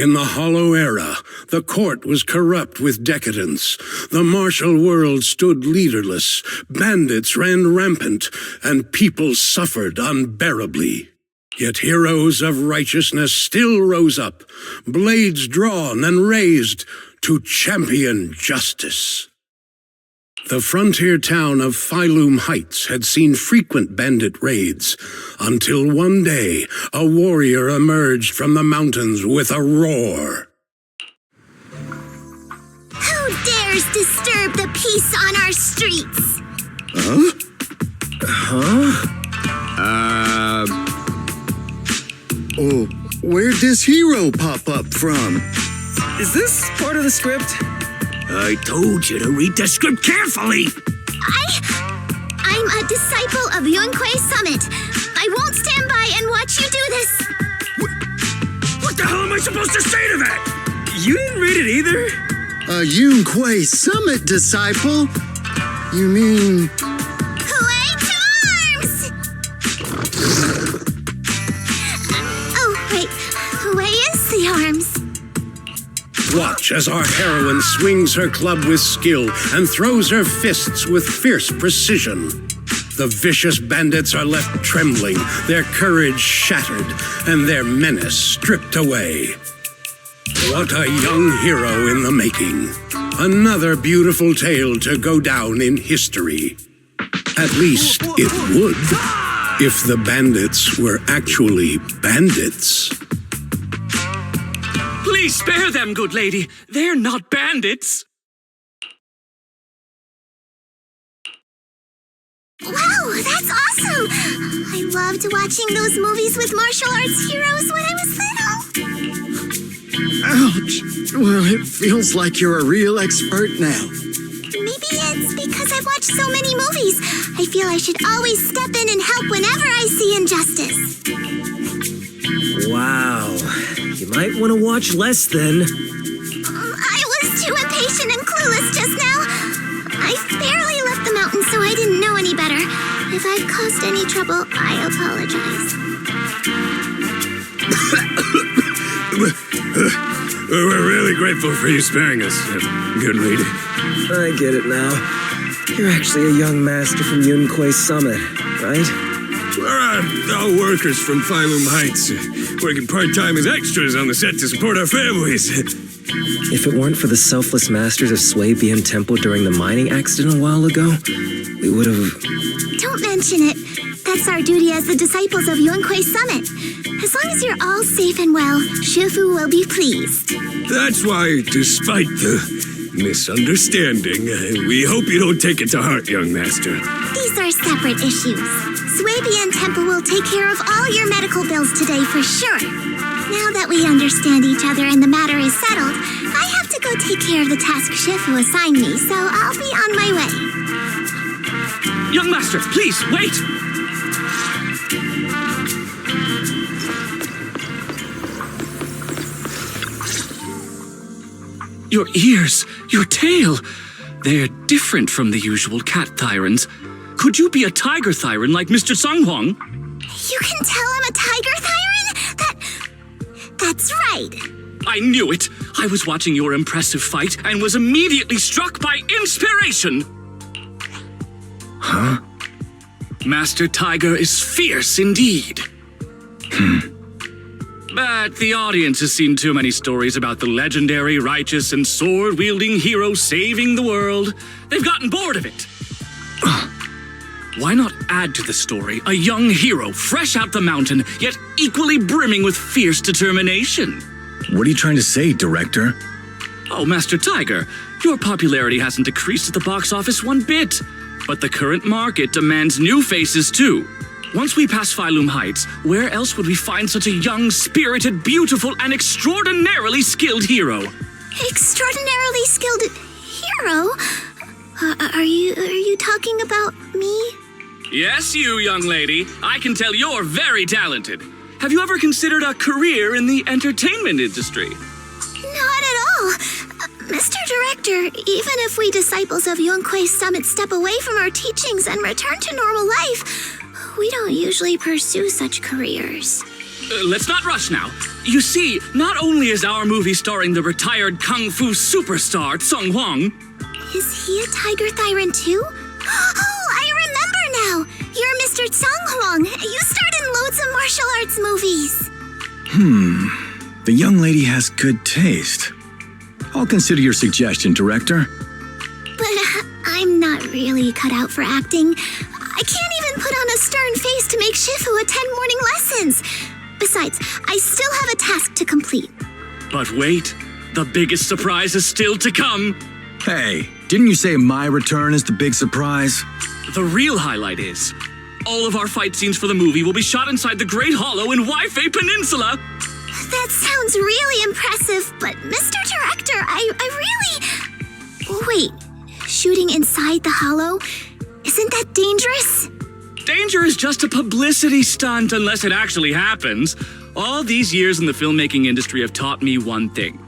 In the Hollow Era, the court was corrupt with decadence. The martial world stood leaderless, bandits ran rampant, and people suffered unbearably. Yet heroes of righteousness still rose up, blades drawn and raised to champion justice. The frontier town of Phylum Heights had seen frequent bandit raids, until one day a warrior emerged from the mountains with a roar. Who dares disturb the peace on our streets? Oh, where'd this hero pop up from? Is this part of the script? I told you to read the script carefully. I'm a disciple of Yunquei Summit. I won't stand by and watch you do this. What the hell am I supposed to say to that? You didn't read it either? A Yunquei Summit disciple? You mean... Huey to arms! Oh, wait. Huey is the arms. Watch as our heroine swings her club with skill and throws her fists with fierce precision. The vicious bandits are left trembling, their courage shattered, and their menace stripped away. What a young hero in the making. Another beautiful tale to go down in history. At least it would, if the bandits were actually bandits. Please spare them, good lady. They're not bandits. Wow, that's awesome! I loved watching those movies with martial arts heroes when I was little. Ouch! Well, it feels like you're a real expert now. Maybe it's because I've watched so many movies. I feel I should always step in and help whenever I see injustice. Wow. You might want to watch less then. I was too impatient and clueless just now. I barely left the mountain, so I didn't know any better. If I've caused any trouble, I apologize. We're really grateful for you sparing us, good lady. I get it now. You're actually a young master from Yunquei Summit, right? We're all workers from Phylum Heights, working part-time as extras on the set to support our families. If it weren't for the selfless masters of Swabian Temple during the mining accident a while ago, we would have... Don't mention it. That's our duty as the disciples of Yunquei Summit. As long as you're all safe and well, Shifu will be pleased. That's why, despite the misunderstanding, we hope you don't take it to heart, young master. These are separate issues. Swabian Temple will take care of all your medical bills today for sure. Now that we understand each other and the matter is settled, I have to go take care of the task Shifu assigned me, so I'll be on my way. Young master, please, wait! Your ears, your tail, they're different from the usual cat thyrans. Could you be a tiger thyran like Mr. Sunghuang? You can tell I'm a tiger thyran? That's right. I knew it! I was watching your impressive fight and was immediately struck by inspiration! Huh? Master Tiger is fierce indeed. But the audience has seen too many stories about the legendary, righteous, and sword-wielding hero saving the world. They've gotten bored of it. Why not add to the story a young hero fresh out the mountain, yet equally brimming with fierce determination? What are you trying to say, director? Oh, Master Tiger, your popularity hasn't decreased at the box office one bit. But the current market demands new faces, too. Once we pass Phylum Heights, where else would we find such a young, spirited, beautiful, and extraordinarily skilled hero? Extraordinarily skilled hero? Are you talking about me? Yes, you, young lady. I can tell you're very talented. Have you ever considered a career in the entertainment industry? Not at all. Mr. Director, even if we disciples of Yunquei Summit step away from our teachings and return to normal life, we don't usually pursue such careers. Let's not rush now. You see, not only is our movie starring the retired kung fu superstar Sung Hwang. Is he a tiger Thyran too? Oh, I remember now! You're Mr. Sung Hwang. You starred in loads of martial arts movies. The young lady has good taste. I'll consider your suggestion, director. But I'm not really cut out for acting. I can't even put on a stern face to make Shifu attend morning lessons. Besides, I still have a task to complete. But wait, the biggest surprise is still to come. Hey, didn't you say my return is the big surprise? The real highlight is, all of our fight scenes for the movie will be shot inside the Great Hollow in Waifei Peninsula. That sounds really impressive, but Mr. Director, I really... Wait, shooting inside the hollow? Isn't that dangerous? Danger is just a publicity stunt unless it actually happens. All these years in the filmmaking industry have taught me one thing.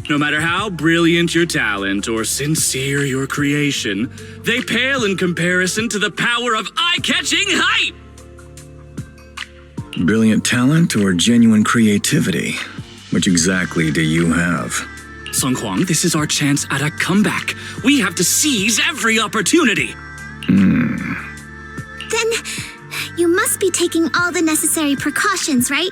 No matter how brilliant your talent or sincere your creation, they pale in comparison to the power of eye-catching hype! Brilliant talent or genuine creativity? Which exactly do you have? Sung Hwang, this is our chance at a comeback. We have to seize every opportunity. Then you must be taking all the necessary precautions, right?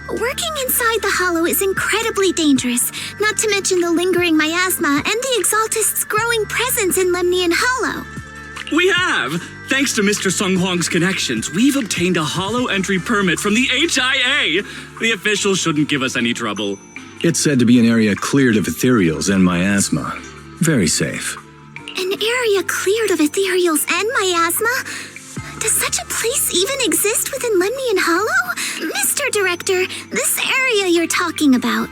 Working inside the hollow is incredibly dangerous, not to mention the lingering miasma and the Exaltist's growing presence in Lemnian Hollow. We have! Thanks to Mr. Sung Hwang's connections, we've obtained a hollow entry permit from the HIA. The officials shouldn't give us any trouble. It's said to be an area cleared of ethereals and miasma. Very safe. An area cleared of ethereals and miasma? Does such a place even exist within Lemnian Hollow? Mr. Director, this area you're talking about.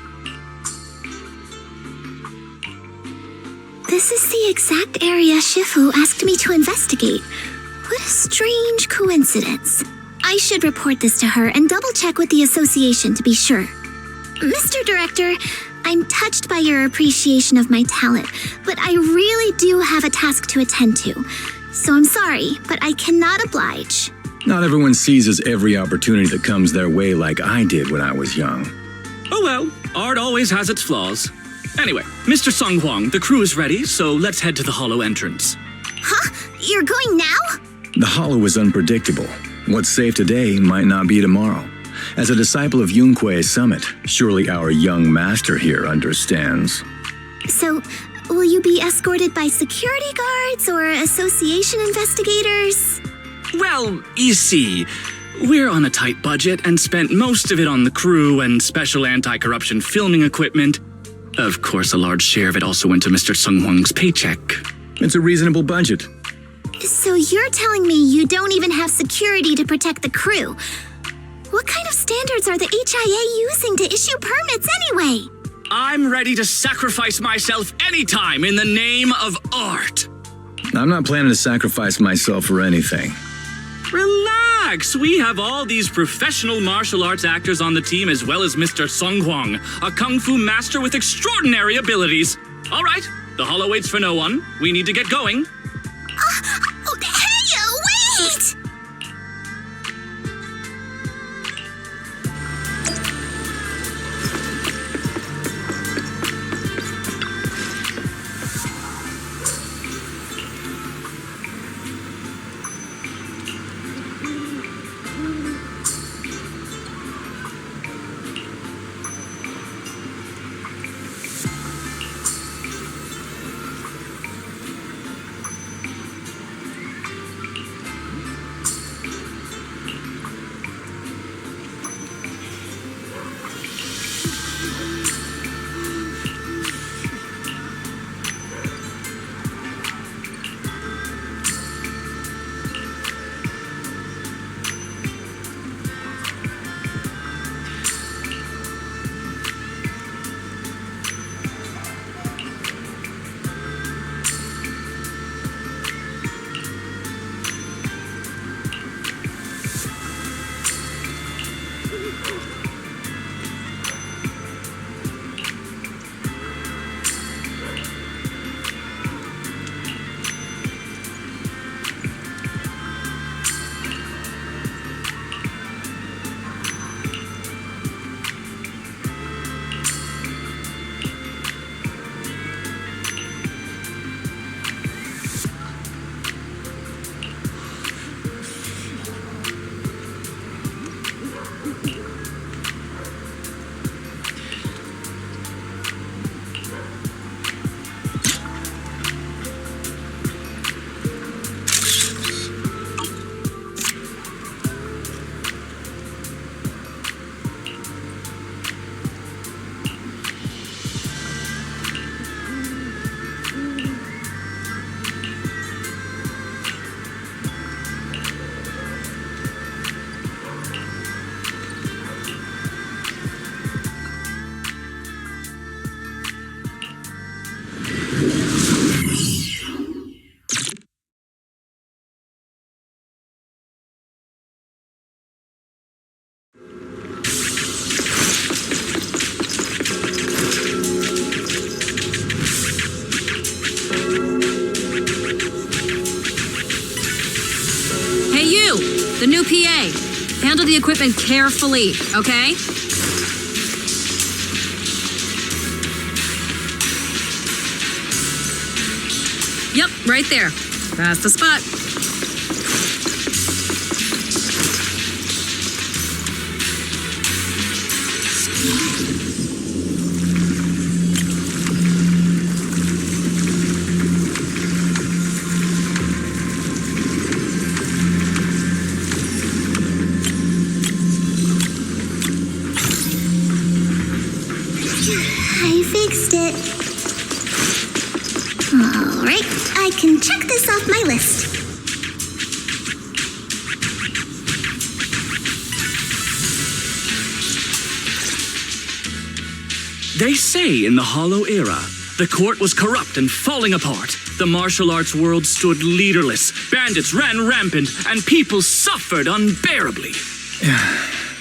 This is the exact area Shifu asked me to investigate. What a strange coincidence. I should report this to her and double-check with the association to be sure. Mr. Director, I'm touched by your appreciation of my talent, but I really do have a task to attend to. So I'm sorry, but I cannot oblige. Not everyone seizes every opportunity that comes their way like I did when I was young. Oh well, art always has its flaws. Anyway, Mr. Sung Hwang, the crew is ready, so let's head to the hollow entrance. Huh? You're going now? The hollow is unpredictable. What's safe today might not be tomorrow. As a disciple of Yunque's summit, surely our young master here understands. So, will you be escorted by security guards or association investigators? Well, you see, we're on a tight budget and spent most of it on the crew and special anti-corruption filming equipment. Of course, a large share of it also went to Mr. Sung Hwang's paycheck. It's a reasonable budget. So you're telling me you don't even have security to protect the crew? What kind of standards are the HIA using to issue permits anyway? I'm ready to sacrifice myself anytime in the name of art. I'm not planning to sacrifice myself for anything. Relax! We have all these professional martial arts actors on the team as well as Mr. Sung Hwang, a kung fu master with extraordinary abilities. All right, the hollow waits for no one. We need to get going. Hey, wait! Handle the equipment carefully, okay? Yep, right there. That's the spot. I fixed it. All right, I can check this off my list. They say in the Hollow Era, the court was corrupt and falling apart. The martial arts world stood leaderless. Bandits ran rampant, and people suffered unbearably.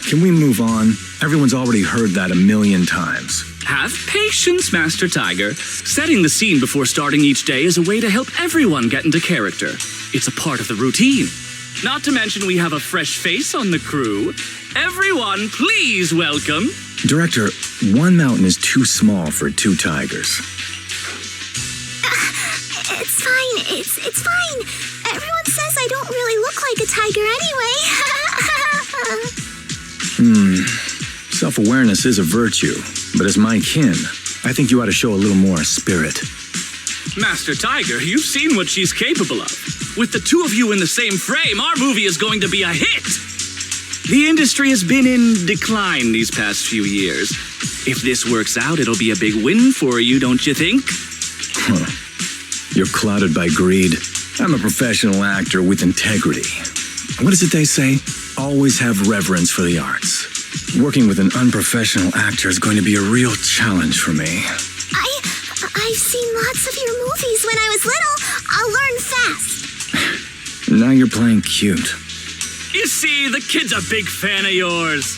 Can we move on? Everyone's already heard that a million times. Have patience, Master Tiger. Setting the scene before starting each day is a way to help everyone get into character. It's a part of the routine. Not to mention we have a fresh face on the crew. Everyone, please welcome... Director, one mountain is too small for two tigers. It's fine. It's fine. Everyone says I don't really look like a tiger anyway. Self-awareness is a virtue, but as my kin, I think you ought to show a little more spirit. Master Tiger, you've seen what she's capable of. With the two of you in the same frame, our movie is going to be a hit. The industry has been in decline these past few years. If this works out, it'll be a big win for you, don't you think? You're clouded by greed. I'm a professional actor with integrity. What is it they say? Always have reverence for the arts. Working with an unprofessional actor is going to be a real challenge for me. I've seen lots of your movies when I was little. I'll learn fast. Now you're playing cute. You see, the kid's a big fan of yours.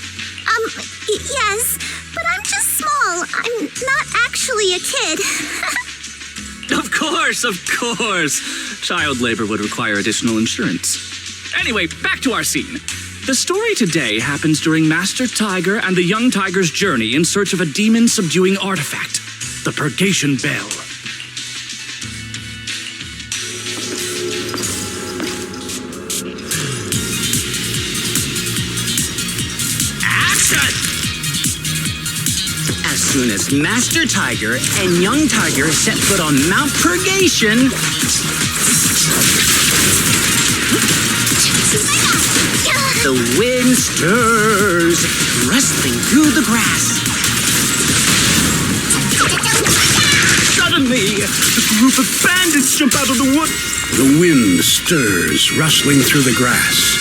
Yes, but I'm just small. I'm not actually a kid. Of course. Child labor would require additional insurance. Anyway, back to our scene. The story today happens during Master Tiger and the young tiger's journey in search of a demon-subduing artifact, the Purgation Bell. As soon as Master Tiger and Young Tiger set foot on Mount Purgation, the wind stirs, rustling through the grass. Suddenly, a group of bandits jump out of the wood. The wind stirs, rustling through the grass.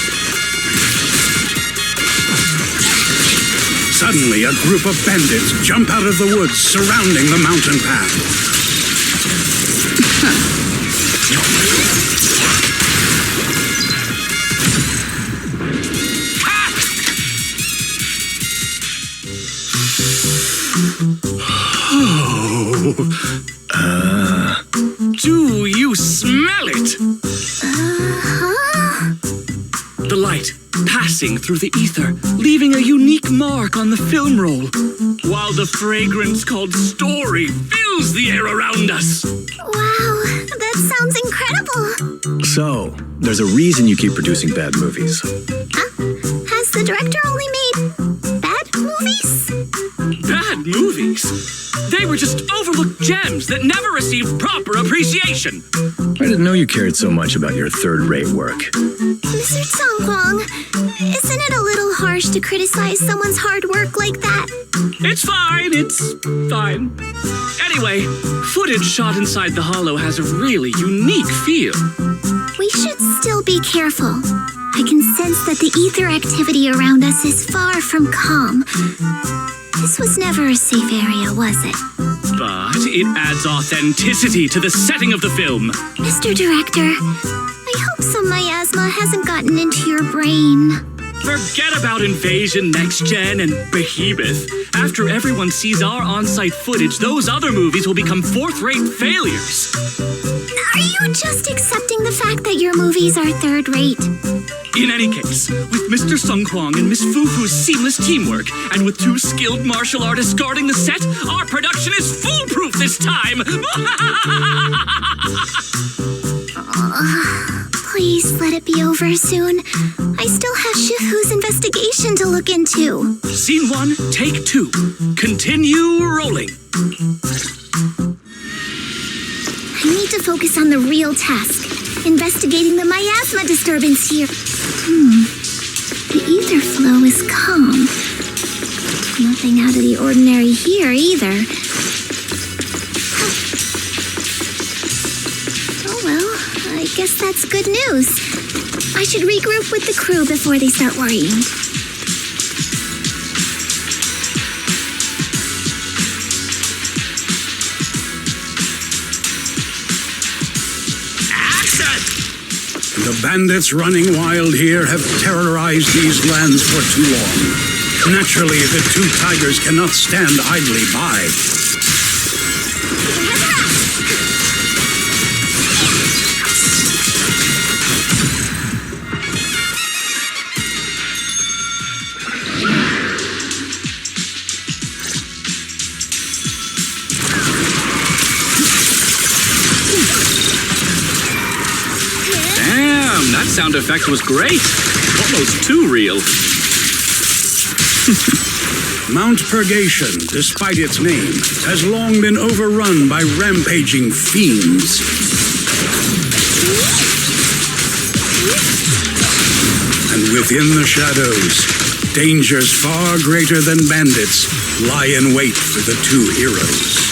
Suddenly, a group of bandits jump out of the woods surrounding the mountain path. Do you smell it? The light passing through the ether, leaving a unique mark on the film roll, while the fragrance called story fills the air around us. Wow, that sounds incredible. So, there's a reason you keep producing bad movies. Has the director only made bad movies? Bad movies? They were just overlooked gems that never received proper appreciation. I didn't know you cared so much about your third-rate work. Mr. Tsongkwang, isn't it a little harsh to criticize someone's hard work like that? It's fine. Anyway, footage shot inside the Hollow has a really unique feel. We should still be careful. I can sense that the ether activity around us is far from calm. This was never a safe area, was it? But it adds authenticity to the setting of the film. Mr. Director, I hope some miasma hasn't gotten into your brain. Forget about Invasion, Next Gen, and Behemoth. After everyone sees our on-site footage, those other movies will become fourth-rate failures. Are you just accepting the fact that your movies are third-rate? In any case, with Mr. Sung Kwang and Miss Fufu's seamless teamwork, and with 2 skilled martial artists guarding the set, our production is foolproof this time! Please let it be over soon. I still have Shifu's investigation to look into. Scene 1, take 2. Continue rolling. I need to focus on the real task, investigating the miasma disturbance here. The ether flow is calm. Nothing out of the ordinary here either. Oh well, I guess that's good news. I should regroup with the crew before they start worrying. The bandits running wild here have terrorized these lands for too long. Naturally, the 2 tigers cannot stand idly by. That sound effect was great. Almost too real. Mount Purgation, despite its name, has long been overrun by rampaging fiends. And within the shadows, dangers far greater than bandits lie in wait for the 2 heroes.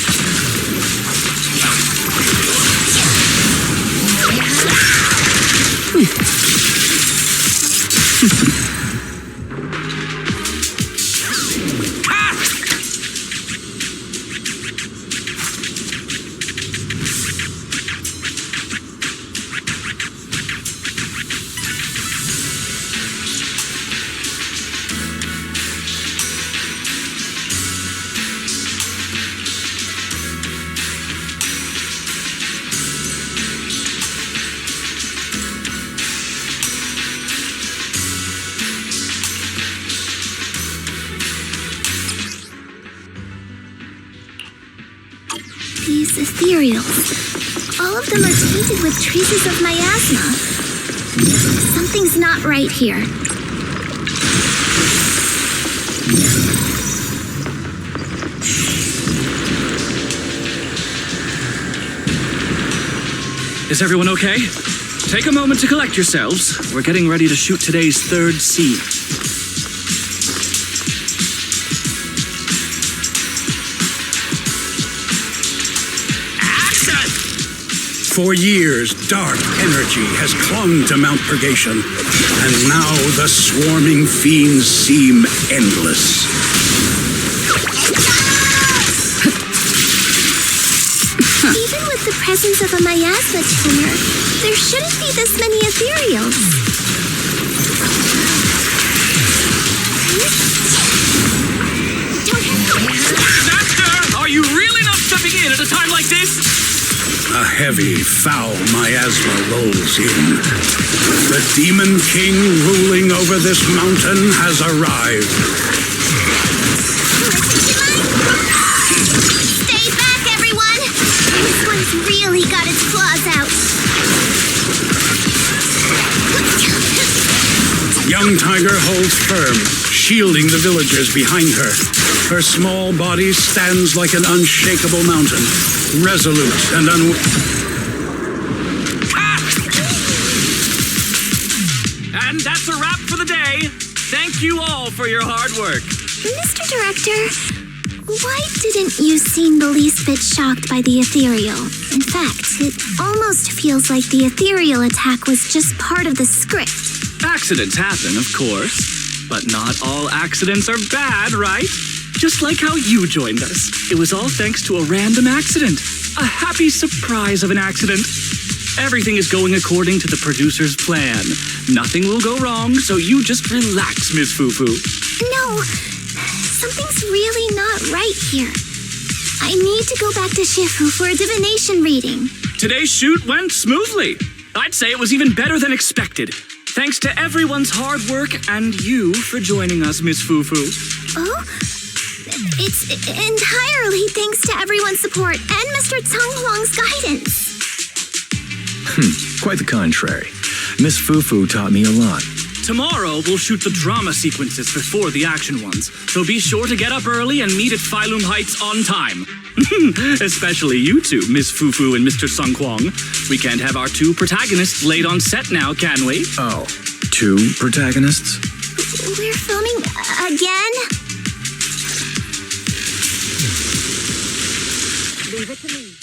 These ethereals. All of them are tainted with traces of miasma. Something's not right here. Is everyone okay? Take a moment to collect yourselves. We're getting ready to shoot today's 3rd scene. For years, dark energy has clung to Mount Purgation, and now the swarming fiends seem endless. Even with the presence of a miasma tumor, there shouldn't be this many ethereals. Master, are you really not stepping in at a time like this? A heavy, foul miasma rolls in. The Demon King ruling over this mountain has arrived. Stay back, everyone! This one's really got its claws out. Young Tiger holds firm, shielding the villagers behind her. Her small body stands like an unshakable mountain, resolute and And that's a wrap for the day. Thank you all for your hard work. Mr. Director, why didn't you seem the least bit shocked by the ethereal? In fact, it almost feels like the ethereal attack was just part of the script. Accidents happen, of course. But not all accidents are bad, right? Just like how you joined us. It was all thanks to a random accident. A happy surprise of an accident. Everything is going according to the producer's plan. Nothing will go wrong, so you just relax, Miss Fufu. No, something's really not right here. I need to go back to Shifu for a divination reading. Today's shoot went smoothly. I'd say it was even better than expected. Thanks to everyone's hard work and you for joining us, Miss Fufu. Oh? It's entirely thanks to everyone's support and Mr. Tsang Huang's guidance. Quite the contrary. Miss Fufu taught me a lot. Tomorrow, we'll shoot the drama sequences before the action ones, so be sure to get up early and meet at Phylum Heights on time. Especially you two, Miss Fufu and Mr. Sung Kwong. We can't have our two protagonists late on set now, can we? Oh, two protagonists? We're filming again? Leave it to me.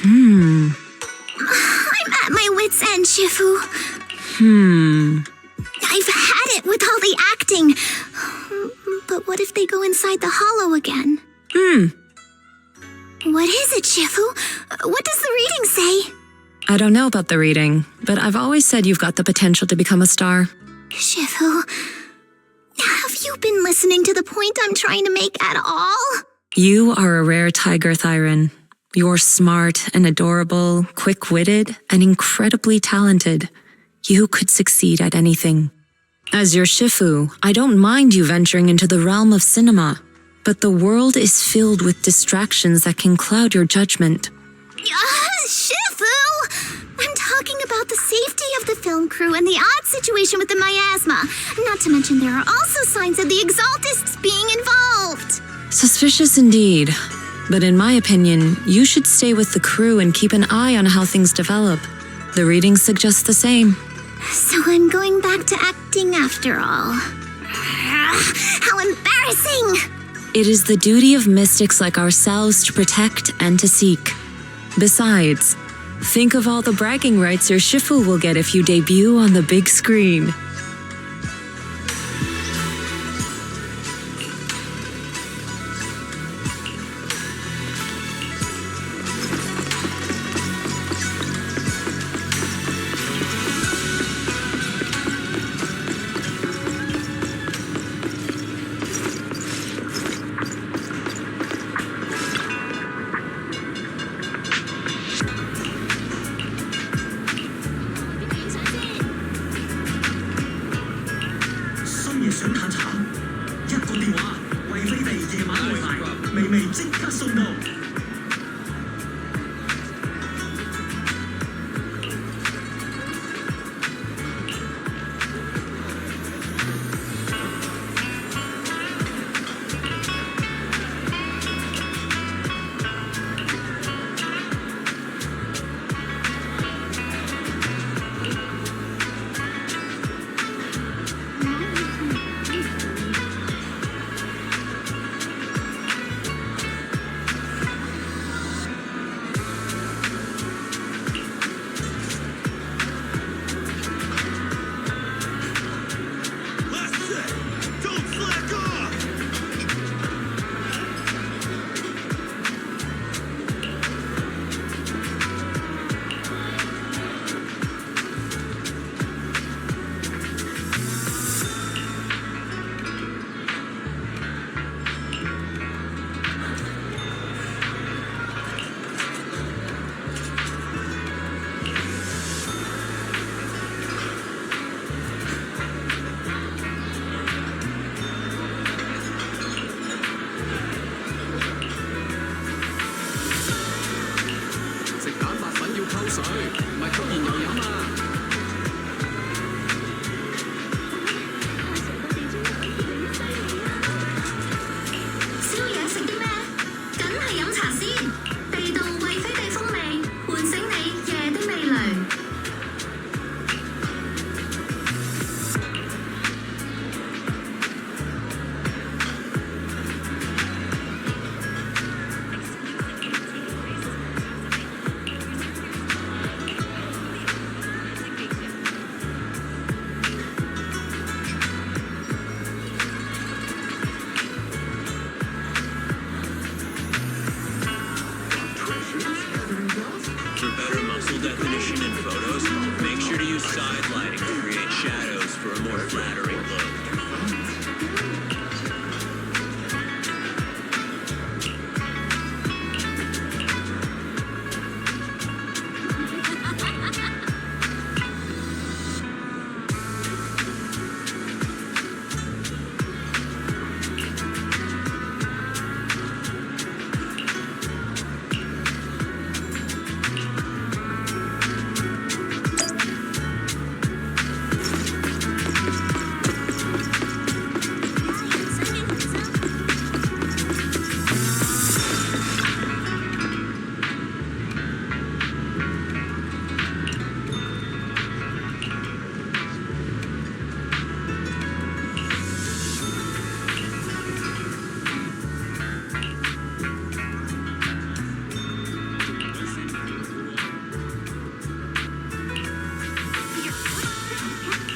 I'm at my wit's end, Shifu. I've had it with all the acting. But what if they go inside the hollow again? What is it, Shifu? What does the reading say? I don't know about the reading, but I've always said you've got the potential to become a star. Shifu, have you been listening to the point I'm trying to make at all? You are a rare tiger, Thyron. You're smart and adorable, quick-witted, and incredibly talented. You could succeed at anything. As your Shifu, I don't mind you venturing into the realm of cinema, but the world is filled with distractions that can cloud your judgment. Shifu! I'm talking about the safety of the film crew and the odd situation with the miasma. Not to mention there are also signs of the Exaltists being involved. Suspicious indeed. But in my opinion, you should stay with the crew and keep an eye on how things develop. The readings suggest the same. So I'm going back to acting after all. How embarrassing! It is the duty of mystics like ourselves to protect and to seek. Besides, think of all the bragging rights your Shifu will get if you debut on the big screen.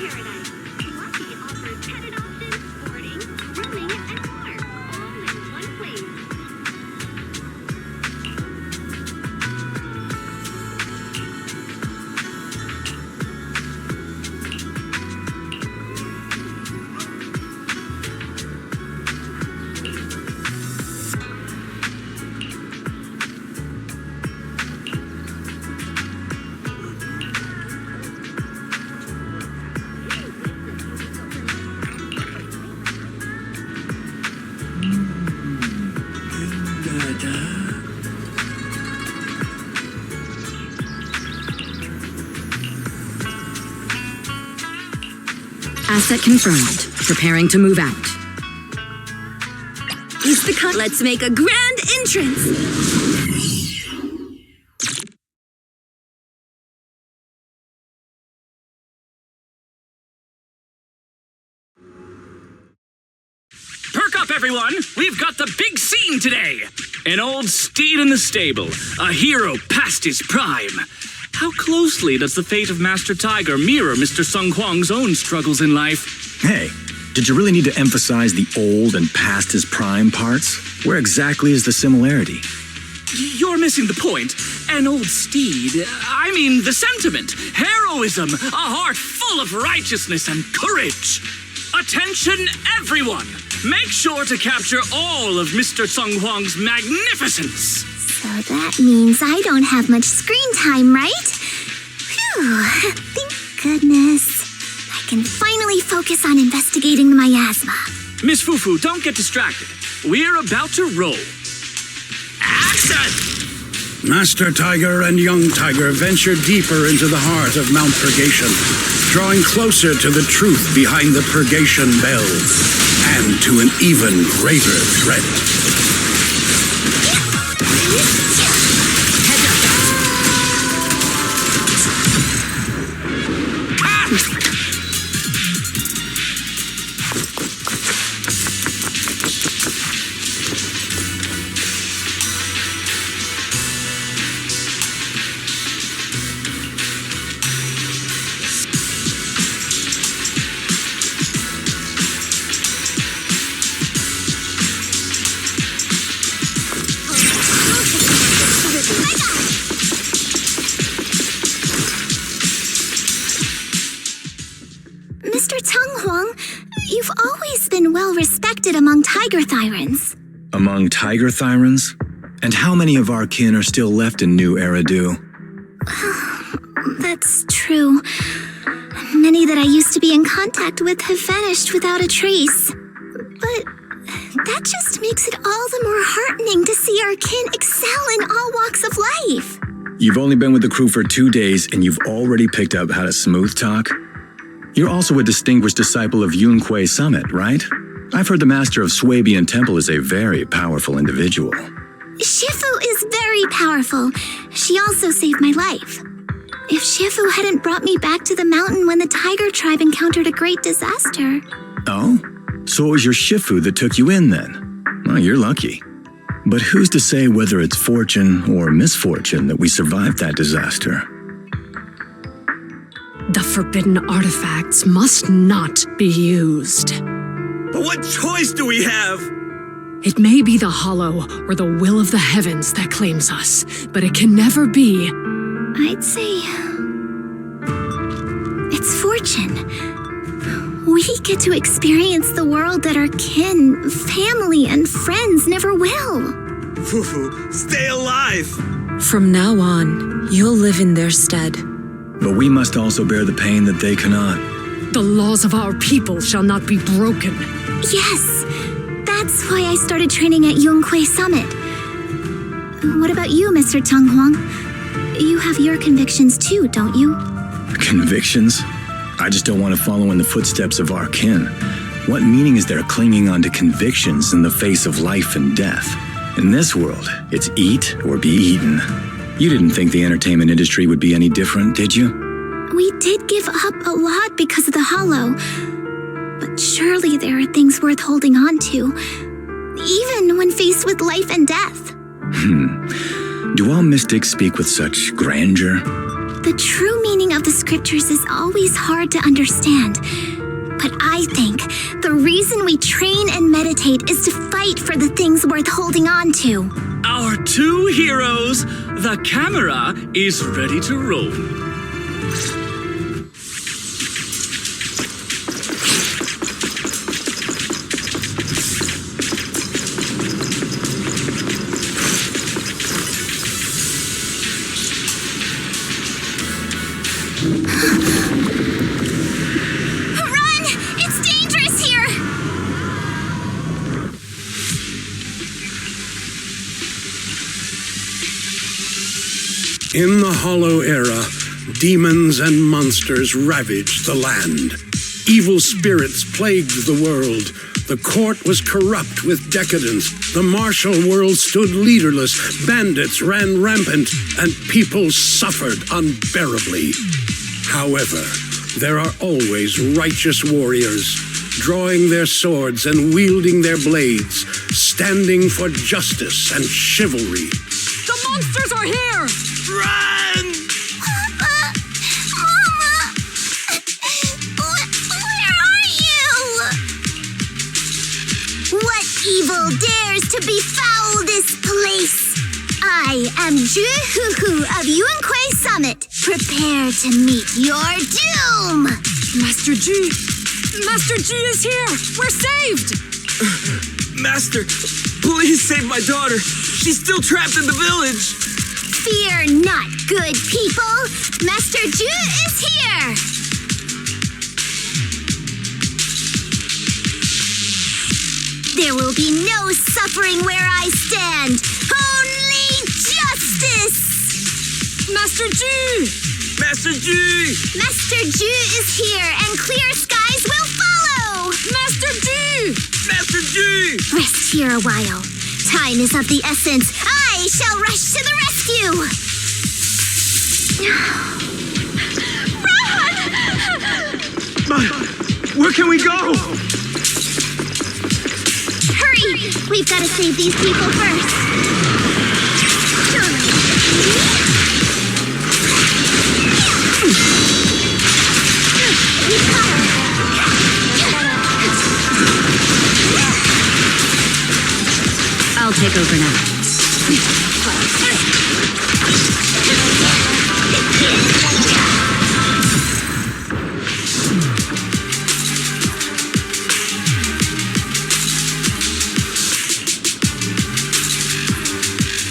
paradise. Lucky offers pet adoption, boarding, rooming, and more. All in one place. Asset confirmed. Preparing to move out. Use the cut. Let's make a grand entrance. Perk up, everyone! We've got the big scene today! An old steed in the stable, a hero past his prime. How closely does the fate of Master Tiger mirror Mr. Sung Huang's own struggles in life? Hey, did you really need to emphasize the old and past his prime parts? Where exactly is the similarity? You're missing the point. An old steed, I mean the sentiment, heroism, a heart full of righteousness and courage. Attention, everyone! Make sure to capture all of Mr. Sung Huang's magnificence. So that means I don't have much screen time, right? Phew, thank goodness. I can finally focus on investigating the miasma. Miss Fufu, don't get distracted. We're about to roll. Action! Master Tiger and Young Tiger venture deeper into the heart of Mount Purgation, drawing closer to the truth behind the Purgation bells, and to an even greater threat. Mr. Tung Huang, you've always been well respected among tiger thyrans. Among tiger thyrans? And how many of our kin are still left in New Eridu? That's true. Many that I used to be in contact with have vanished without a trace. But that just makes it all the more heartening to see our kin excel in all walks of life. You've only been with the crew for 2 days and you've already picked up how to smooth talk? You're also a distinguished disciple of Yunquei Summit, right? I've heard the master of Swabian Temple is a very powerful individual. Shifu is very powerful. She also saved my life. If Shifu hadn't brought me back to the mountain when the tiger tribe encountered a great disaster... Oh? So it was your Shifu that took you in then? Well, you're lucky. But who's to say whether it's fortune or misfortune that we survived that disaster? The forbidden artifacts must not be used. But what choice do we have? It may be the hollow or the will of the heavens that claims us, but it can never be. I'd say... it's fortune. We get to experience the world that our kin, family, and friends never will. Fufu, stay alive! From now on, you'll live in their stead. But we must also bear the pain that they cannot. The laws of our people shall not be broken. Yes, that's why I started training at Yunquei Summit. What about you, Mr. Tung Huang? You have your convictions too, don't you? Convictions? I just don't want to follow in the footsteps of our kin. What meaning is there clinging on to convictions in the face of life and death? In this world, it's eat or be eaten. You didn't think the entertainment industry would be any different, did you? We did give up a lot because of the hollow. But surely there are things worth holding on to, even when faced with life and death. Do all mystics speak with such grandeur? The true meaning of the scriptures is always hard to understand. But I think the reason we train and meditate is to fight for the things worth holding on to. Our two heroes, the camera is ready to roll. Run! It's dangerous here! In the Hollow Era, demons and monsters ravaged the land. Evil spirits plagued the world. The court was corrupt with decadence. The martial world stood leaderless. Bandits ran rampant, and people suffered unbearably. However, there are always righteous warriors, drawing their swords and wielding their blades, standing for justice and chivalry. The monsters are here! Run! Papa! Mama! Where are you? What evil dares to befoul this place? I am Juhuhu of Yuanquai Summit. Prepare to meet your doom! Master G! Master G is here! We're saved! Master, please save my daughter. She's still trapped in the village. Fear not, good people! Master Ju is here! There will be no suffering where I stand! Only justice! Master G! Master G! Master Ju is here, and clear skies will follow! Master G! Master G! Rest here a while. Time is of the essence. I shall rush to the rescue! Run! Where can we go? Hurry! We've got to save these people first. I'll take over now.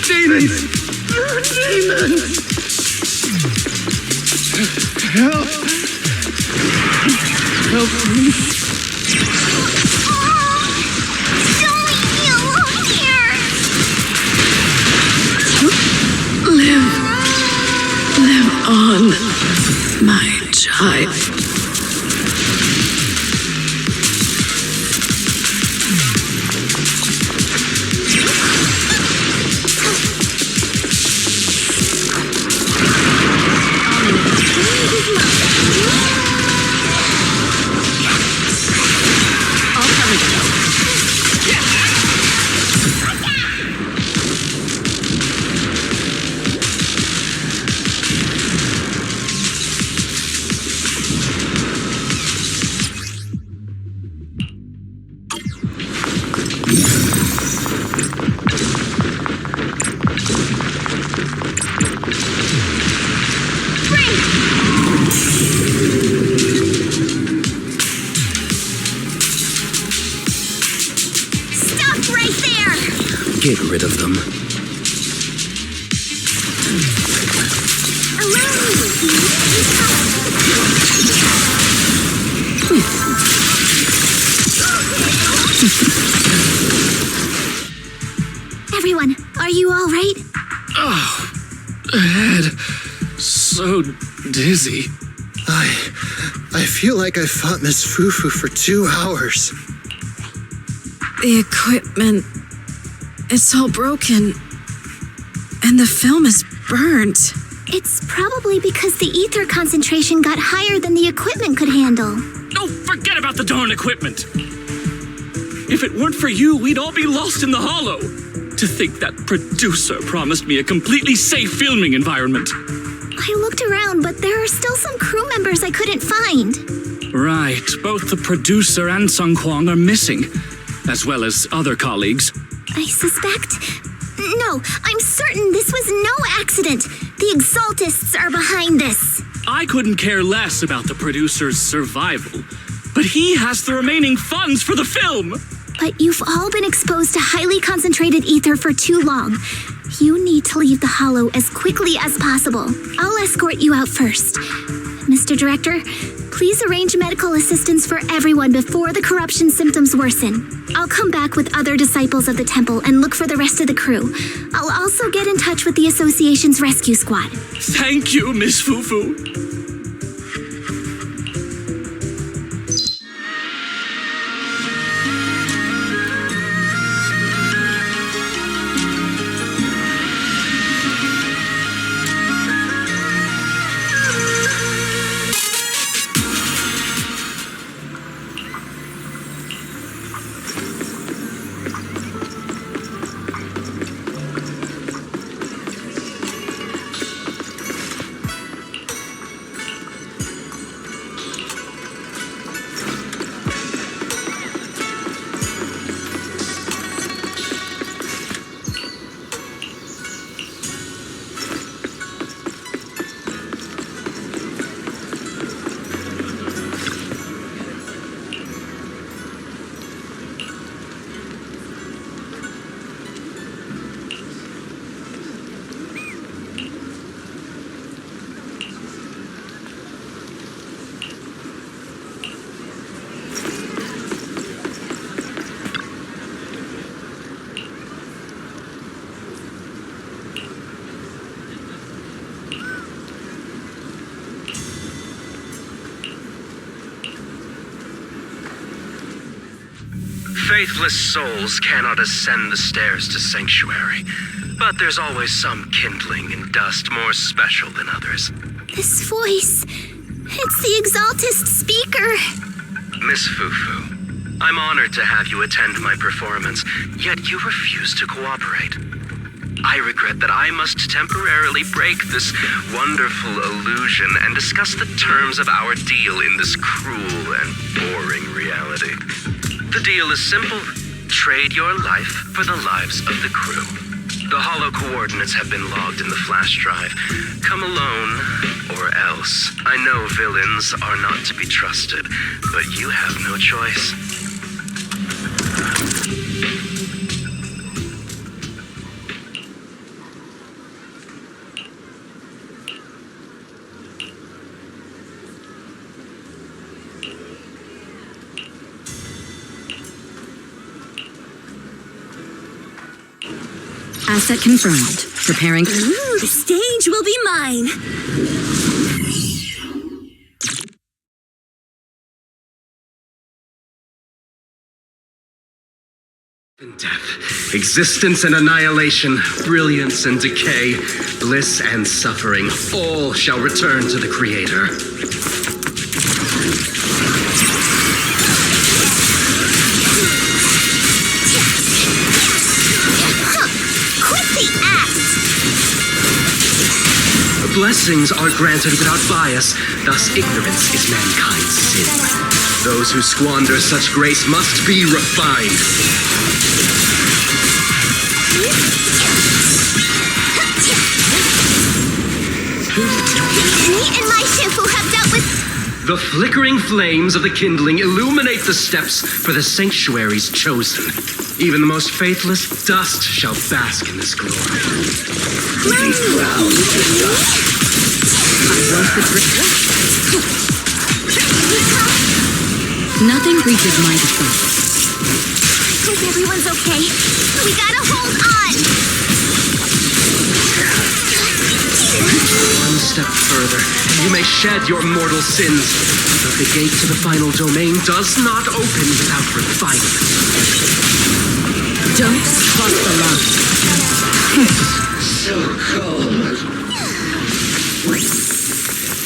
Demons! Demons! Help! Help me! Don't leave me alone here! Live on, my child. Get rid of them. Everyone, are you all right? Oh, head. So dizzy. I feel like I fought Miss Fufu for 2 hours. The equipment, it's all broken. And the film is burnt. It's probably because the ether concentration got higher than the equipment could handle. Oh, forget about the darn equipment. If it weren't for you, we'd all be lost in the hollow. To think that producer promised me a completely safe filming environment. I looked around, but there are still some crew members I couldn't find. Right, both the producer and Sung Kwang are missing, as well as other colleagues. I suspect... No, I'm certain this was no accident. The Exaltists are behind this. I couldn't care less about the producer's survival, but he has the remaining funds for the film. But you've all been exposed to highly concentrated ether for too long. You need to leave the Hollow as quickly as possible. I'll escort you out first. Mr. Director, please arrange medical assistance for everyone before the corruption symptoms worsen. I'll come back with other disciples of the temple and look for the rest of the crew. I'll also get in touch with the Association's rescue squad. Thank you, Miss Fufu. Faithless souls cannot ascend the stairs to sanctuary, but there's always some kindling in dust more special than others. This voice... it's the Exaltist speaker. Miss Fufu, I'm honored to have you attend my performance, yet you refuse to cooperate. I regret that I must temporarily break this wonderful illusion and discuss the terms of our deal in this cruel and boring reality. The deal is simple. Trade your life for the lives of the crew. The hollow coordinates have been logged in the flash drive. Come alone, or else. I know villains are not to be trusted, but you have no choice. Asset confirmed. Preparing. Ooh, the stage will be mine. Death, existence and annihilation, brilliance and decay, bliss and suffering, all shall return to the Creator. Blessings are granted without bias, thus ignorance is mankind's sin. Those who squander such grace must be refined. Me and my Shifu have dealt with... The flickering flames of the kindling illuminate the steps for the sanctuary's chosen. Even the most faithless dust shall bask in this glory. Nothing reaches my defense. Hope everyone's okay. We gotta hold on. One step further, and you may shed your mortal sins. But the gate to the final domain does not open without refinement. Don't cross the line. So cold.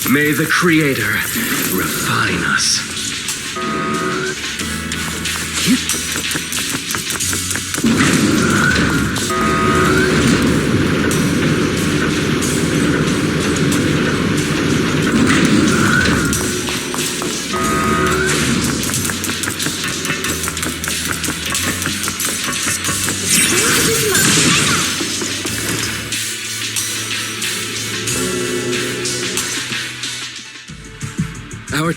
May the Creator refine us.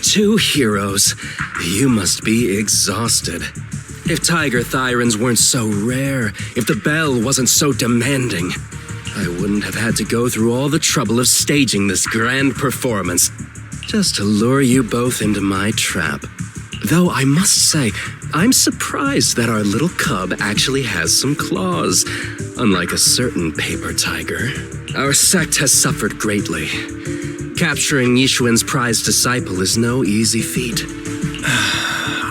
two heroes, you must be exhausted. If Tiger Thyrans weren't so rare, if the bell wasn't so demanding, I wouldn't have had to go through all the trouble of staging this grand performance, just to lure you both into my trap. Though I must say, I'm surprised that our little cub actually has some claws, unlike a certain paper tiger. Our sect has suffered greatly. Capturing Yishuan's prized disciple is no easy feat.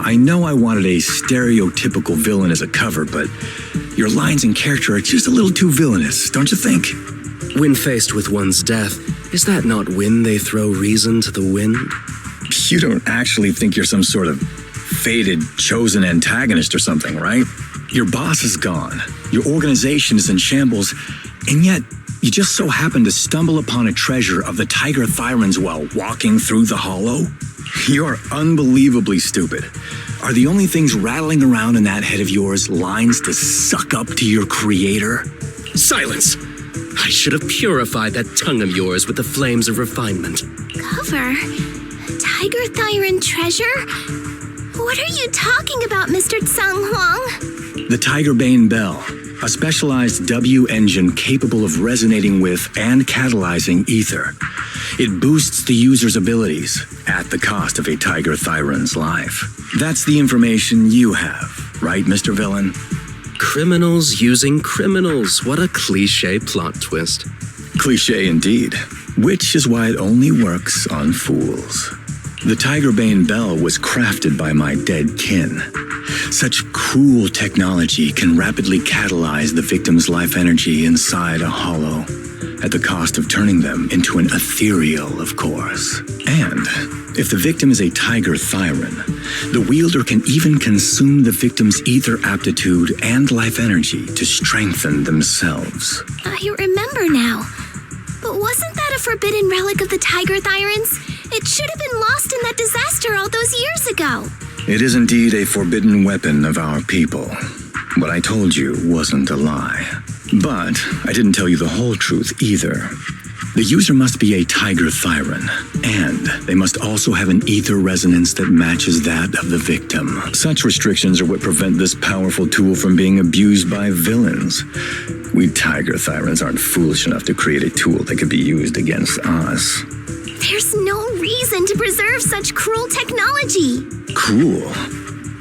I know I wanted a stereotypical villain as a cover, but your lines and character are just a little too villainous, don't you think? When faced with one's death, is that not when they throw reason to the wind? You don't actually think you're some sort of fated, chosen antagonist or something, right? Your boss is gone, your organization is in shambles, and yet you just so happen to stumble upon a treasure of the Tiger Thyrans while walking through the hollow? You're unbelievably stupid. Are the only things rattling around in that head of yours lines to suck up to your creator? Silence! I should have purified that tongue of yours with the flames of refinement. Cover? Tiger Thyran treasure? What are you talking about, Mr. Tsang Huang? The Tiger Bane Bell, a specialized W engine capable of resonating with and catalyzing ether. It boosts the user's abilities at the cost of a Tiger Thyran's life. That's the information you have, right, Mr. Villain? Criminals using criminals. What a cliché plot twist. Cliché indeed, which is why it only works on fools. The Tiger Bane Bell was crafted by my dead kin. Such cruel technology can rapidly catalyze the victim's life energy inside a hollow, at the cost of turning them into an ethereal, of course. And if the victim is a Tiger Thyran, the wielder can even consume the victim's ether aptitude and life energy to strengthen themselves. I remember now. But wasn't that a forbidden relic of the Tiger Thyrans? It should have been lost in that disaster all those years ago. It is indeed a forbidden weapon of our people. What I told you wasn't a lie. But I didn't tell you the whole truth either. The user must be a Tiger Thyran, and they must also have an ether resonance that matches that of the victim. Such restrictions are what prevent this powerful tool from being abused by villains. We Tiger Thyrans aren't foolish enough to create a tool that could be used against us. There's no reason to preserve such cruel technology. Cruel?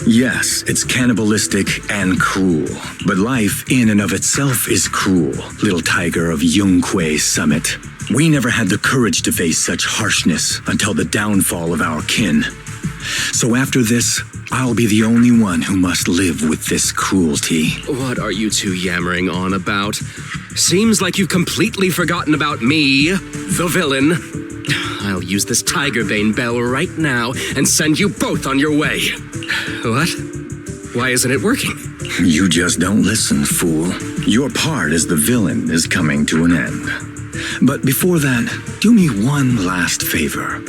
Yes, it's cannibalistic and cruel. But life in and of itself is cruel, little tiger of Yunque Summit. We never had the courage to face such harshness until the downfall of our kin. So after this, I'll be the only one who must live with this cruelty. What are you two yammering on about? Seems like you've completely forgotten about me, the villain. I'll use this Tiger Bane Bell right now and send you both on your way. What? Why isn't it working? You just don't listen, fool. Your part as the villain is coming to an end. But before that, do me one last favor.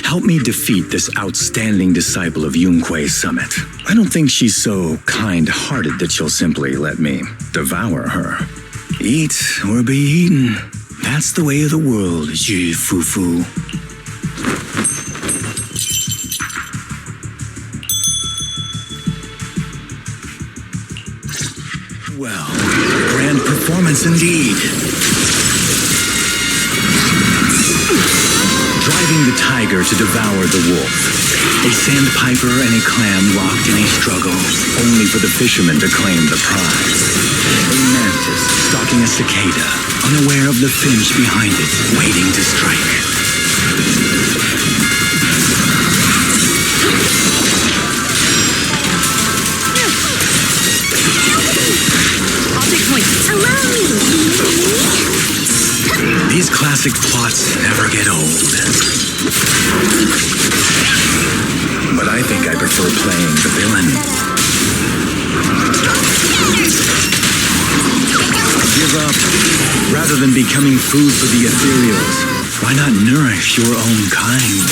Help me defeat this outstanding disciple of Yunque Summit. I don't think she's so kind-hearted that she'll simply let me devour her. Eat or be eaten. That's the way of the world, Ji Fufu. Well, grand performance indeed. Driving the tiger to devour the wolf. A sandpiper and a clam locked in a struggle, only for the fisherman to claim the prize. A mantis stalking a cicada, unaware of the finch behind it, waiting to strike. I'll take point. Allow me. These classic plots never get old. But I think I prefer playing the villain. Give up. Rather than becoming food for the ethereals, why not nourish your own kind?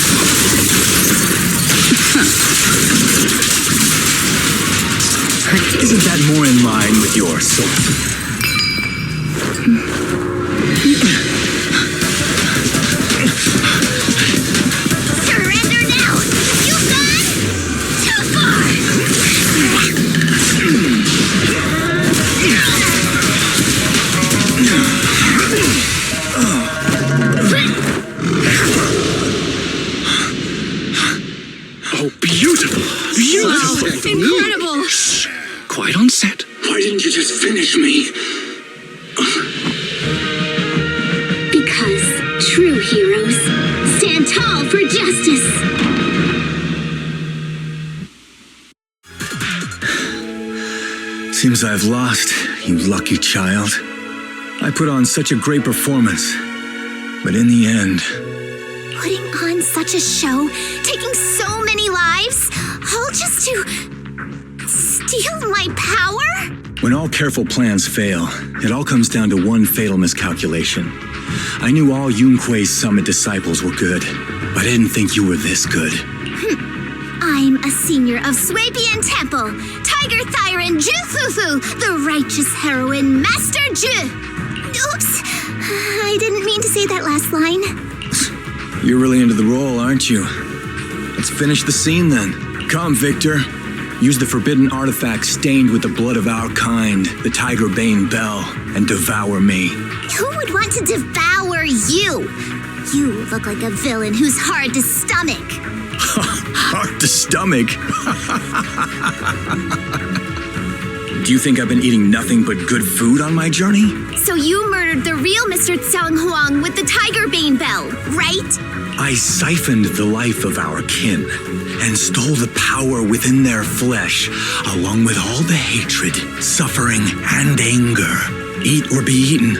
Isn't that more in line with your soul? Surrender now. Beautiful. Beautiful. Incredible! Shh. Quiet on set. Why didn't you just finish me? Because true heroes stand tall for justice. Seems I've lost, you lucky child. I put on such a great performance, but in the end... Putting on such a show, taking so many lives, all just to steal my power? When all careful plans fail, it all comes down to one fatal miscalculation. I knew all Yun Kuei's summit disciples were good, but I didn't think you were this good. I'm a senior of Swabian Temple, Tiger Thyron Ju Fufu, the righteous heroine, Master Ju. Oops, I didn't mean to say that last line. You're really into the role, aren't you? Let's finish the scene then. Come, Victor. Use the forbidden artifact stained with the blood of our kind, the Tiger Bane Bell, and devour me. Who would want to devour you? You look like a villain who's hard to stomach. Hard to stomach? Do you think I've been eating nothing but good food on my journey? So you murdered the real Mr. Tsang Huang with the Tiger Bane Bell, right? I siphoned the life of our kin and stole the power within their flesh, along with all the hatred, suffering, and anger. Eat or be eaten.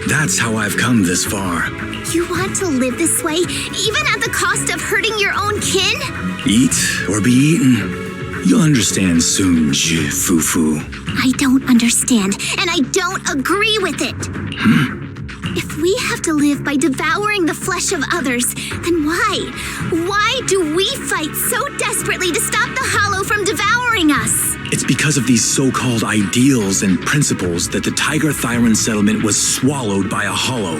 That's how I've come this far. You want to live this way, even at the cost of hurting your own kin? Eat or be eaten. You'll understand soon, Ji Fufu. I don't understand, and I don't agree with it. If we have to live by devouring the flesh of others, then why? Why do we fight so desperately to stop the Hollow from devouring us? It's because of these so-called ideals and principles that the Tiger Thyron settlement was swallowed by a Hollow.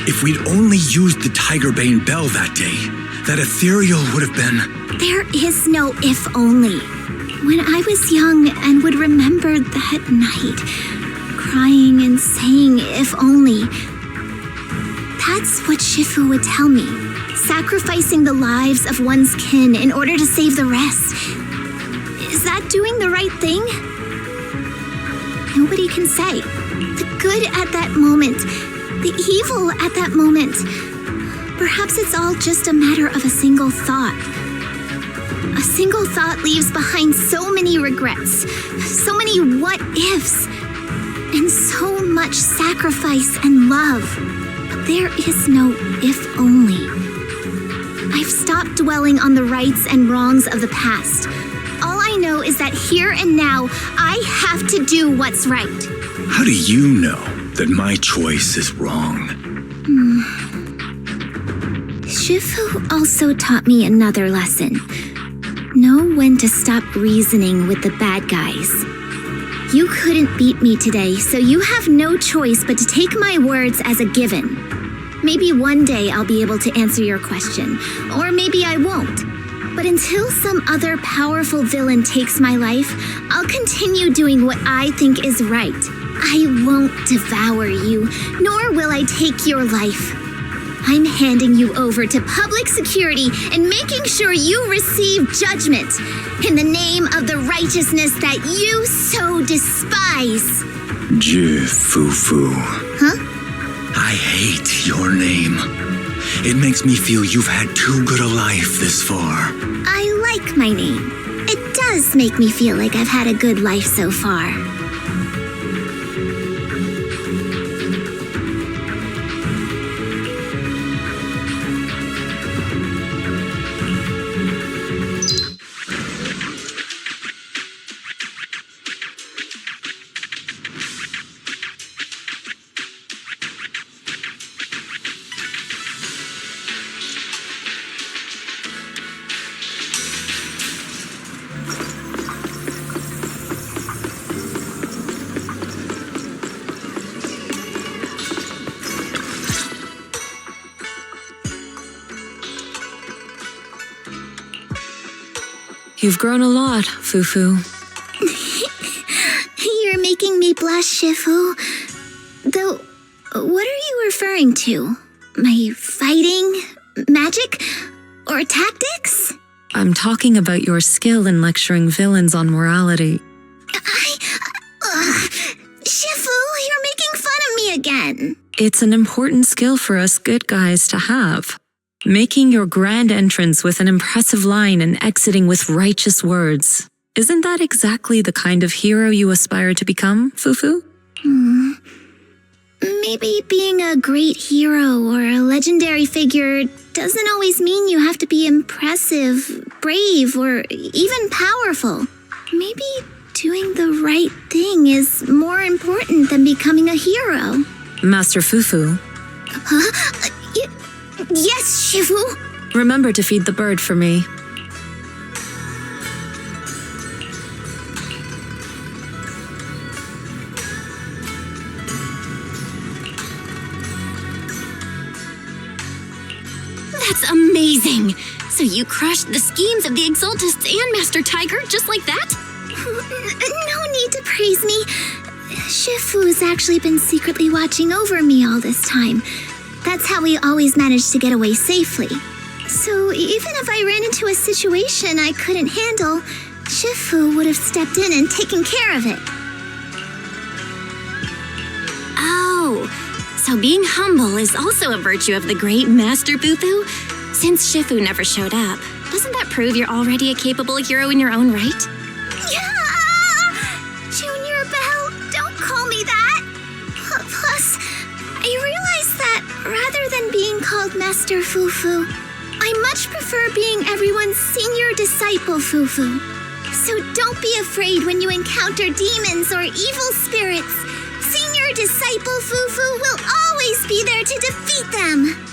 If we'd only used the Tiger Bane Bell that day, that ethereal would have been... There is no if only. When I was young and would remember that night, crying and saying if only, that's what Shifu would tell me. Sacrificing the lives of one's kin in order to save the rest. Is that doing the right thing? Nobody can say. The good at that moment, the evil at that moment. Perhaps it's all just a matter of a single thought. A single thought leaves behind so many regrets, so many what-ifs, and so much sacrifice and love. But there is no if only. I've stopped dwelling on the rights and wrongs of the past. All I know is that here and now, I have to do what's right. How do you know that my choice is wrong? Shifu also taught me another lesson. Know when to stop reasoning with the bad guys. You couldn't beat me today, so you have no choice but to take my words as a given. Maybe one day I'll be able to answer your question, or maybe I won't. But until some other powerful villain takes my life, I'll continue doing what I think is right. I won't devour you, nor will I take your life. I'm handing you over to public security and making sure you receive judgment in the name of the righteousness that you so despise. Ji Fufu. Huh? I hate your name. It makes me feel you've had too good a life this far. I like my name. It does make me feel like I've had a good life so far. You've grown a lot, Fufu. You're making me blush, Shifu. Though, what are you referring to? My fighting? Magic? Or tactics? I'm talking about your skill in lecturing villains on morality. Shifu, you're making fun of me again. It's an important skill for us good guys to have. Making your grand entrance with an impressive line and exiting with righteous words. Isn't that exactly the kind of hero you aspire to become, Fufu? Maybe being a great hero or a legendary figure doesn't always mean you have to be impressive, brave, or even powerful. Maybe doing the right thing is more important than becoming a hero. Master Fufu. Huh? Yes, Shifu. Remember to feed the bird for me. That's amazing! So you crushed the schemes of the Exaltists and Master Tiger just like that? No need to praise me. Shifu's actually been secretly watching over me all this time. That's how we always managed to get away safely. So even if I ran into a situation I couldn't handle, Shifu would have stepped in and taken care of it. Oh, so being humble is also a virtue of the great Master Fufu? Since Shifu never showed up, doesn't that prove you're already a capable hero in your own right? Junior Belle, don't call me that. Plus, I realized that rather than being called Master Fufu, I much prefer being everyone's senior disciple Fufu. So don't be afraid when you encounter demons or evil spirits. Senior disciple Fufu will always be there to defeat them.